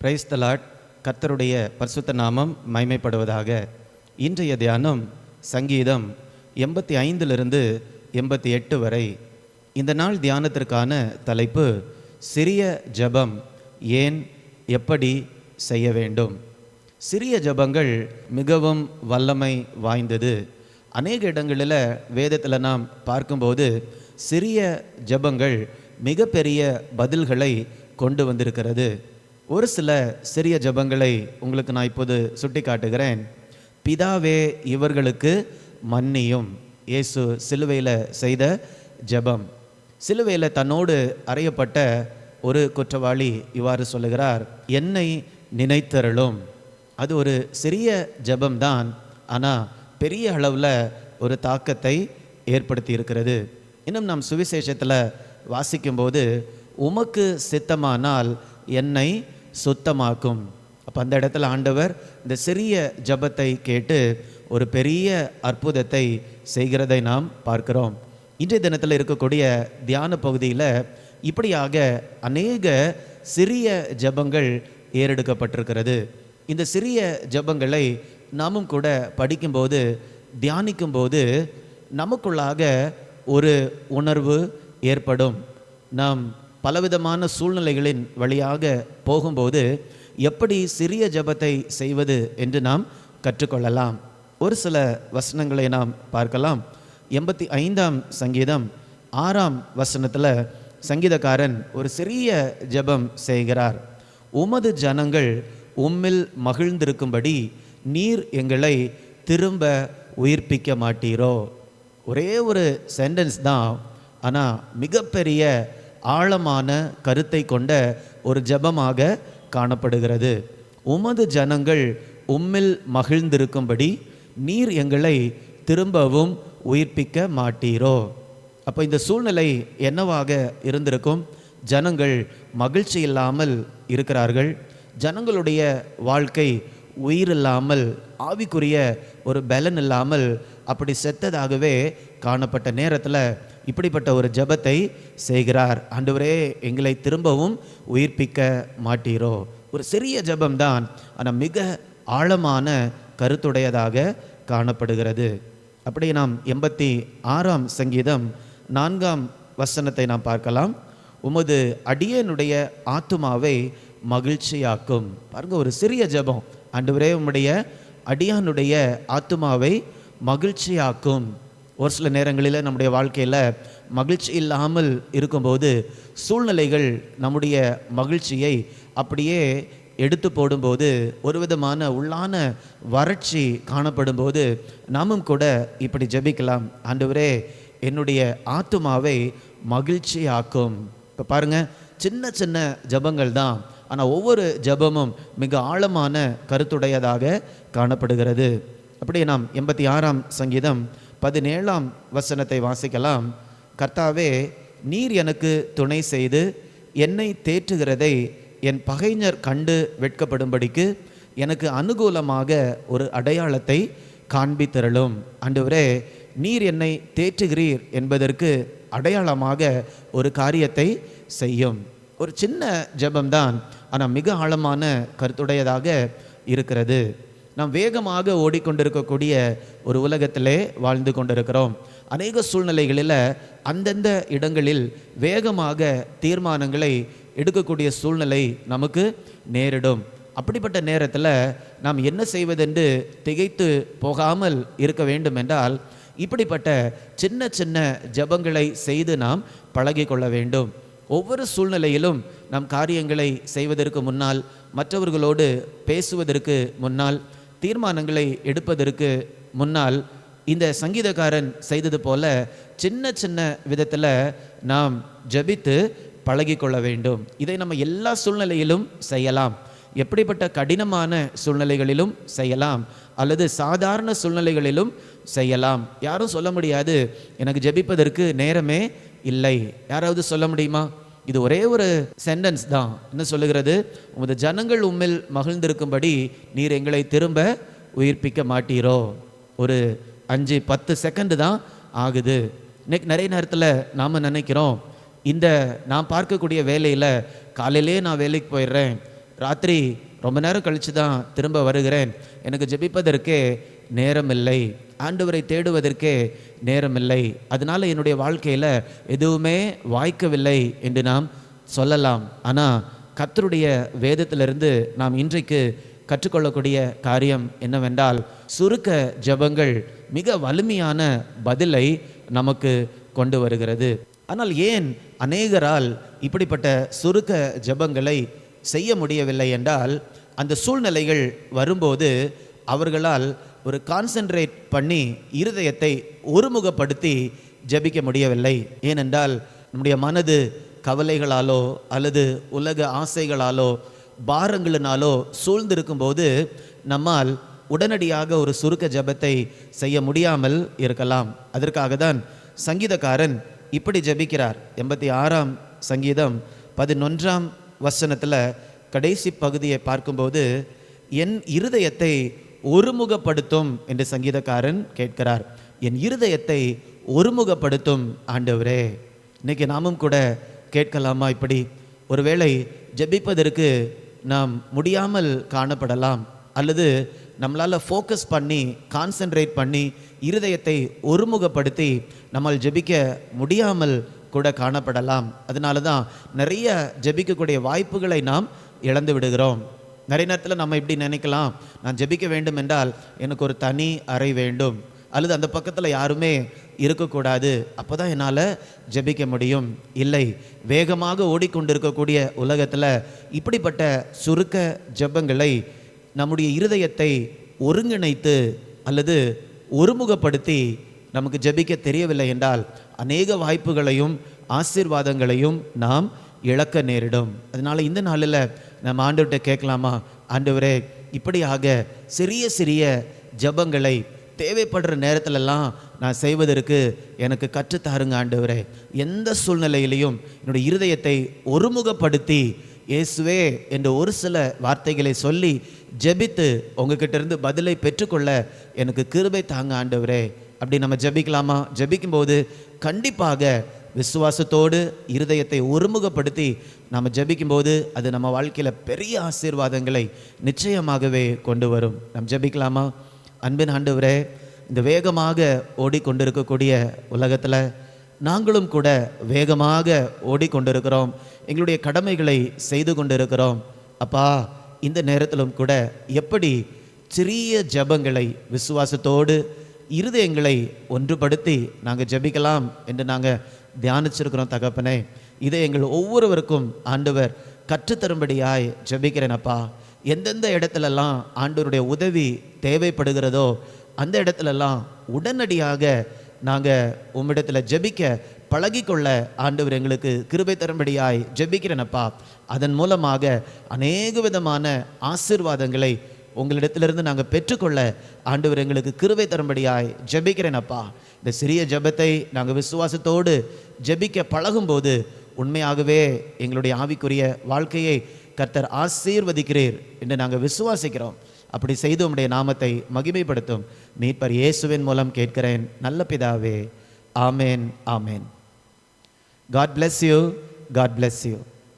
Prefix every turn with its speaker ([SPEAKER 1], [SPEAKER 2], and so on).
[SPEAKER 1] Praise the Lord. கர்த்தருடைய பரிசுத்த நாமம் மகிமைப்படுவதாக. இன்றைய தியானம் சங்கீதம் 85 88 வரை. இந்த நாள் தியானத்திற்கான தலைப்பு சிறிய ஜெபம் ஏன் எப்படி செய்ய வேண்டும். சிறிய ஜெபங்கள் மிகவும் வல்லமை வாய்ந்தது. அநேக இடங்களில் வேதத்தில் நாம் பார்க்கும்போது சிறிய ஜெபங்கள் மிகப்பெரிய பதில்களை கொண்டு வந்திருக்கிறது. ஒரு சில சிறிய ஜெபங்களை உங்களுக்கு நான் இப்போது சுட்டி காட்டுகிறேன். பிதாவே இவர்களுக்கு மன்னியும். இயேசு சிலுவையில் செய்த ஜெபம். சிலுவையில் தன்னோடு அறையப்பட்ட ஒரு குற்றவாளி இவ்வாறு சொல்லுகிறார், என்னை நினைத்தருளும். அது ஒரு சிறிய ஜெபம்தான், ஆனால் பெரிய அளவில் ஒரு தாக்கத்தை ஏற்படுத்தி இருக்கிறது. இன்னும் நாம் சுவிசேஷத்தில் வாசிக்கும்போது உமக்கு சித்தமானால் என்னை சுத்தமாக்கும். அப்போ அந்த இடத்துல ஆண்டவர் இந்த சிறிய ஜெபத்தை கேட்டு ஒரு பெரிய அற்புதத்தை செய்கிறதை நாம் பார்க்கிறோம். இன்றைய தினத்தில் இருக்கக்கூடிய தியான பகுதியில் இப்படியாக அநேக சிறிய ஜெபங்கள் ஏறெடுக்கப்பட்டிருக்கிறது. இந்த சிறிய ஜெபங்களை நாமும் கூட படிக்கும்போது தியானிக்கும்போது நமக்குள்ளாக ஒரு உணர்வு ஏற்படும். நாம் பலவிதமான சூழ்நிலைகளின் வழியாக போகும்போது எப்படி சிறிய ஜெபத்தை செய்வது என்று நாம் கற்றுக்கொள்ளலாம். ஒரு சில வசனங்களை நாம் பார்க்கலாம். 85ஆம் சங்கீதம் 6ஆம் வசனத்தில் சங்கீதக்காரன் ஒரு சிறிய ஜெபம் செய்கிறார். உமது ஜனங்கள் உம்மில் மகிழ்ந்திருக்கும்படி நீர் எங்களை திரும்ப உயிர்ப்பிக்க மாட்டீரோ. ஒரே ஒரு சென்டென்ஸ் தான், ஆனால் மிகப்பெரிய ஆழமான கருத்தை கொண்ட ஒரு ஜெபமாக காணப்படுகிறது. உமது ஜனங்கள் உம்மில் மகிழ்ந்திருக்கும்படி நீர் எங்களை திரும்பவும் உயிர்ப்பிக்க மாட்டீரோ. அப்போ இந்த சூழ்நிலை என்னவாக இருந்திருக்கும்? ஜனங்கள் மகிழ்ச்சி இல்லாமல் இருக்கிறார்கள். ஜனங்களுடைய வாழ்க்கை உயிர் இல்லாமல், ஆவிக்குரிய ஒரு பலன் இல்லாமல் அப்படி செத்ததாகவே காணப்பட்ட நேரத்தில் இப்படிப்பட்ட ஒரு ஜெபத்தை செய்கிறார். ஆண்டவரே எங்களை திரும்பவும் உயிர்ப்பிக்க மாட்டீரோ. ஒரு சிறிய ஜெபம்தான், ஆனால் மிக ஆழமான கருத்துடையதாக காணப்படுகிறது. அப்படி நாம் 86ஆம் சங்கீதம் 4ஆம் வசனத்தை நாம் பார்க்கலாம். உமது அடியனுடைய ஆத்துமாவை மகிழ்ச்சியாக்கும். பாருங்க, ஒரு சிறிய ஜெபம். ஆண்டவரே உம்முடைய அடியானுடைய ஆத்துமாவை மகிழ்ச்சியாக்கும். ஒரு சில நேரங்களில் நம்முடைய வாழ்க்கையில் மகிழ்ச்சி இல்லாமல் இருக்கும்போது சூழ்நிலைகள் நம்முடைய மகிழ்ச்சியை அப்படியே எடுத்து போடும்போது, ஒரு விதமான உள்ளான வறட்சி காணப்படும்போது நாமும் கூட இப்படி ஜெபிக்கலாம், ஆண்டவரே என்னுடைய ஆத்துமாவை மகிழ்ச்சியாக்கும். இப்போ பாருங்கள், சின்ன சின்ன ஜெபங்கள் தான், ஆனால் ஒவ்வொரு ஜெபமும் மிக ஆழமான கருத்துடையதாக காணப்படுகிறது. அப்படியே நாம் 86ஆம் சங்கீதம் 17ஆம் வசனத்தை வாசிக்கலாம். கர்த்தாவே நீர் எனக்கு துணை செய்து என்னை தேற்றுகிறதை என் பகைஞர் கண்டு வெட்கப்படும்படிக்கு எனக்கு அனுகூலமாக ஒரு அடையாளத்தை காண்பித்தருளும். ஆண்டவரே நீர் என்னை தேற்றுகிறீர் என்பதற்கு அடையாளமாக ஒரு காரியத்தை செய்யும். ஒரு சின்ன ஜெபம்தான், ஆனால் மிக ஆழமான கருத்துடையதாக இருக்கிறது. நாம் வேகமாக ஓடிக்கொண்டிருக்கக்கூடிய ஒரு உலகத்திலே வாழ்ந்து கொண்டிருக்கிறோம். அநேக சூழ்நிலைகளில் அந்தந்த இடங்களில் வேகமாக தீர்மானங்களை எடுக்கக்கூடிய சூழ்நிலை நமக்கு நேரிடும். அப்படிப்பட்ட நேரத்தில் நாம் என்ன செய்வதென்று திகைத்து போகாமல் இருக்க வேண்டும் என்றால் இப்படிப்பட்ட சின்ன சின்ன ஜெபங்களை செய்து நாம் பழகி கொள்ள வேண்டும். ஒவ்வொரு சூழ்நிலையிலும் நம் காரியங்களை செய்வதற்கு முன்னால், மற்றவர்களோடு பேசுவதற்கு முன்னால், தீர்மானங்களை எடுப்பதற்கு முன்னால் இந்த சங்கீதக்காரன் செய்தது போல சின்ன சின்ன விதத்தில் நாம் ஜெபித்து பழகி கொள்ள வேண்டும். இதை நம்ம எல்லா சூழ்நிலையிலும் செய்யலாம். எப்படிப்பட்ட கடினமான சூழ்நிலைகளிலும் செய்யலாம், அல்லது சாதாரண சூழ்நிலைகளிலும் செய்யலாம். யாரும் சொல்ல முடியாது எனக்கு ஜெபிப்பதற்கு நேரமே இல்லை. யாராவது சொல்ல முடியுமா? இது ஒரே ஒரு சென்டென்ஸ் தான். என்ன சொல்லுகிறது? உமது ஜனங்கள் உம்மில் மகிழ்ந்திருக்கும்படி நீர் எங்களை திரும்ப உயிர்ப்பிக்க மாட்டீரோ. ஒரு 5-10 செகண்டு தான் ஆகுது. இன்னைக்கு நிறைய நேரத்தில் நாம் நினைக்கிறோம், இந்த நான் பார்க்கக்கூடிய வேலையில் காலையிலே நான் வேலைக்கு போயிடுறேன், ராத்திரி ரொம்ப நேரம் கழித்து தான் திரும்ப வருகிறேன், எனக்கு ஜெபிப்பதற்கே நேரமில்லை, ஆண்டவரை தேடுவதற்கே நேரமில்லை, அதனால் என்னுடைய வாழ்க்கையில் எதுவுமே வாய்க்கவில்லை என்று நாம் சொல்லலாம். ஆனால் கர்த்தருடைய வேதத்திலிருந்து நாம் இன்றைக்கு கற்றுக்கொள்ளக்கூடிய காரியம் என்னவென்றால், சுருக்க ஜெபங்கள் மிக வலிமையான பதிலை நமக்கு கொண்டு வருகிறது. ஆனால் ஏன் அநேகரால் இப்படிப்பட்ட சுருக்க ஜெபங்களை செய்ய முடியவில்லை என்றால், அந்த சூழ்நிலைகள் வரும்போது அவர்களால் ஒரு கான்சென்ட்ரேட் பண்ணி இருதயத்தை ஒருமுகப்படுத்தி ஜெபிக்க முடியவில்லை. ஏனென்றால் நம்முடைய மனது கவலைகளாலோ அல்லது உலக ஆசைகளாலோ பாரங்களினாலோ சூழ்ந்திருக்கும் போது நம்மால் உடனடியாக ஒரு சுருக்க ஜெபத்தை செய்ய முடியாமல் இருக்கலாம். அதற்காக தான் சங்கீதக்காரன் இப்படி ஜெபிக்கிறார். 86ஆம் சங்கீதம் 11ஆம் வசனத்தில் கடைசி பகுதியை பார்க்கும்போது, என் இருதயத்தை ஒருமுகப்படுத்தும் என்று சங்கீதக்காரன் கேட்கிறார். என் இருதயத்தை ஒருமுகப்படுத்தும் ஆண்டவரே. இன்னைக்கு நாமும் கூட கேட்கலாமா இப்படி? ஒருவேளை ஜெபிப்பதற்கு நாம் முடியாமல் காணப்படலாம், அல்லது நம்மளால் ஃபோக்கஸ் பண்ணி கான்சென்ட்ரேட் பண்ணி இருதயத்தை ஒருமுகப்படுத்தி நம்மால் ஜெபிக்க முடியாமல் கூட காணப்படலாம். அதனால தான் நிறைய ஜெபிக்கக்கூடிய வாய்ப்புகளை நாம் இழந்து விடுகிறோம். நிறைய நேரத்தில் நம்ம இப்படி நினைக்கலாம், நான் ஜெபிக்க வேண்டும் என்றால் எனக்கு ஒரு தனி அறை வேண்டும், அல்லது அந்த பக்கத்தில் யாருமே இருக்கக்கூடாது, அப்போ தான் என்னால் ஜெபிக்க முடியும். இல்லை, வேகமாக ஓடிக்கொண்டிருக்கக்கூடிய உலகத்தில் இப்படிப்பட்ட சுருக்க ஜெபங்களை நம்முடைய இருதயத்தை ஒருங்கிணைத்து அல்லது ஒருமுகப்படுத்தி நமக்கு ஜெபிக்க தெரியவில்லை என்றால் அநேக வாய்ப்புகளையும் ஆசீர்வாதங்களையும் நாம் இழக்க நேரிடும். அதனால் இந்த நாளில் நம்ம ஆண்டவர்கிட்ட கேட்கலாமா, ஆண்டவரே இப்படியாக சிறிய சிறிய ஜெபங்களை தேவைப்படுற நேரத்திலெல்லாம் நான் செய்வதற்கு எனக்கு கற்றுத்தாருங்க ஆண்டவரே. எந்த சூழ்நிலையிலையும் என்னுடைய இருதயத்தை ஒருமுகப்படுத்தி இயேசுவே என்ற ஒரு சில வார்த்தைகளை சொல்லி ஜெபித்து உங்ககிட்ட இருந்து பதிலை பெற்றுக்கொள்ள எனக்கு கிருபை தாங்க ஆண்டவரே. அப்படி நம்ம ஜெபிக்கலாமா? ஜெபிக்கும்போது கண்டிப்பாக விசுவாசத்தோடு இருதயத்தை ஒருமுகப்படுத்தி நாம் ஜெபிக்கும்போது அது நம்ம வாழ்க்கையில் பெரிய ஆசீர்வாதங்களை நிச்சயமாகவே கொண்டு வரும். நாம் ஜெபிக்கலாமா? அன்பின் ஆண்டவரே, இந்த வேகமாக ஓடிக்கொண்டிருக்கக்கூடிய உலகத்தில் நாங்களும் கூட வேகமாக ஓடிக்கொண்டிருக்கிறோம், எங்களுடைய கடமைகளை செய்து கொண்டிருக்கிறோம். அப்பா, இந்த நேரத்திலும் கூட எப்படி சிறிய ஜெபங்களை விசுவாசத்தோடு இருதயங்களை ஒன்றுபடுத்தி நாங்கள் ஜெபிக்கலாம் என்று நாங்கள் தியானிச்சிருக்கிறோம் தகப்பனே. இதை எங்கள் ஒவ்வொருவருக்கும் ஆண்டவர் கற்றுத்தரும்படியாய் ஜெபிக்கிறேன் அப்பா. எந்தெந்த இடத்துலலாம் ஆண்டவருடைய உதவி தேவைப்படுகிறதோ அந்த இடத்துலலாம் உடனடியாக நாங்கள் உம்மிடத்தில் ஜெபிக்க பழகிக்கொள்ள ஆண்டவர் எங்களுக்கு கிருபை தரும்படியாய் ஜெபிக்கிறேனப்பா. அதன் மூலமாக அநேக விதமான ஆசீர்வாதங்களை உங்களிடத்திலிருந்து நாங்கள் பெற்றுக்கொள்ள ஆண்டவர் எங்களுக்கு கிருபை தரும்படியாய் ஜெபிக்கிறேனப்பா. இந்த சிறிய ஜெபத்தை நாங்கள் விசுவாசத்தோடு ஜெபிக்க பழகும்போது உண்மையாகவே எங்களுடைய ஆவிக்குரிய வாழ்க்கையை கர்த்தர் ஆசீர்வதிக்கிறீர் என்று நாங்கள் விசுவாசிக்கிறோம். அப்படி செய்து உம்முடைய நாமத்தை மகிமைப்படுத்தும் மீட்பர் இயேசுவின் மூலம் கேட்கிறேன் நல்ல பிதாவே. ஆமேன், ஆமேன். God bless you. God bless you.